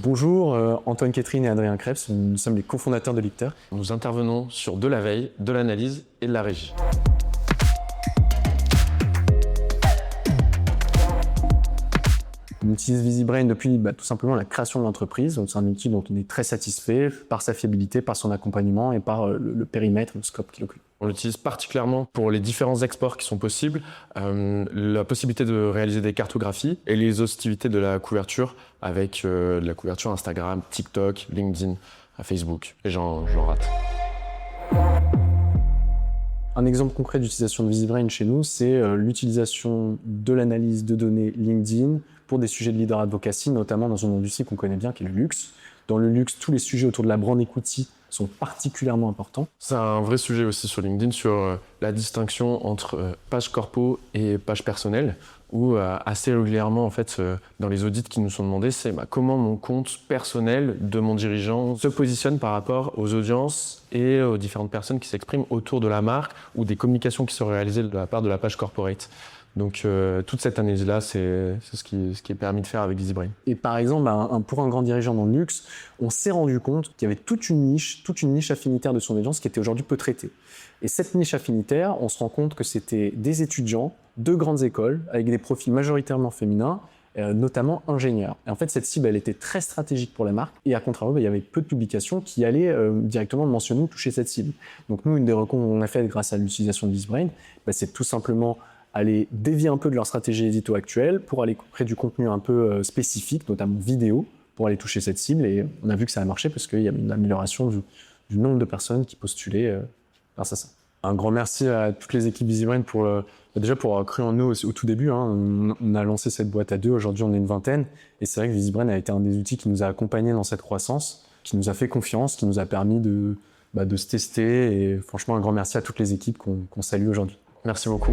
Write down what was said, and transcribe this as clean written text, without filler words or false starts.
Bonjour, Antoine Catherine et Adrien Krebs, nous sommes les cofondateurs de Licter. Nous intervenons sur de la veille, de l'analyse et de la régie. On utilise VisiBrain depuis tout simplement la création de l'entreprise. C'est un outil dont on est très satisfait par sa fiabilité, par son accompagnement et par le périmètre, le scope qu'il occupe. On l'utilise particulièrement pour les différents exports qui sont possibles, la possibilité de réaliser des cartographies et l'exhaustivité de la couverture avec de la couverture Instagram, TikTok, LinkedIn, Facebook. Et j'en rate. Un exemple concret d'utilisation de VisiBrain chez nous, c'est l'utilisation de l'analyse de données LinkedIn pour des sujets de leader advocacy, notamment dans une industrie qu'on connaît bien, qui est le luxe. Dans le luxe, tous les sujets autour de la brand equity sont particulièrement importants. C'est un vrai sujet aussi sur LinkedIn, sur la distinction entre page corpo et page personnelle, où assez régulièrement, en fait, dans les audits qui nous sont demandés, c'est comment mon compte personnel de mon dirigeant se positionne par rapport aux audiences et aux différentes personnes qui s'expriment autour de la marque ou des communications qui sont réalisées de la part de la page corporate. Donc toute cette analyse-là, c'est ce qui est permis de faire avec VisiBrain. Et par exemple, pour un grand dirigeant dans le luxe, on s'est rendu compte qu'il y avait toute une niche affinitaire de son audience qui était aujourd'hui peu traitée. Et cette niche affinitaire, on se rend compte que c'était des étudiants de grandes écoles avec des profils majoritairement féminins, notamment ingénieurs. Et en fait, cette cible, elle était très stratégique pour la marque. Et à contrario, il y avait peu de publications qui allaient directement mentionner ou toucher cette cible. Donc nous, une des recommandations qu'on a faites grâce à l'utilisation de VisiBrain, c'est tout simplement aller dévier un peu de leur stratégie édito actuelle pour aller créer du contenu un peu spécifique, notamment vidéo, pour aller toucher cette cible. Et on a vu que ça a marché parce qu'il y a une amélioration du nombre de personnes qui postulaient grâce à ça. Un grand merci à toutes les équipes VisiBrain pour avoir cru en nous au tout début. On a lancé cette boîte à 2, aujourd'hui on est une vingtaine. Et c'est vrai que VisiBrain a été un des outils qui nous a accompagnés dans cette croissance, qui nous a fait confiance, qui nous a permis de se tester. Et franchement, un grand merci à toutes les équipes qu'on salue aujourd'hui. Merci beaucoup.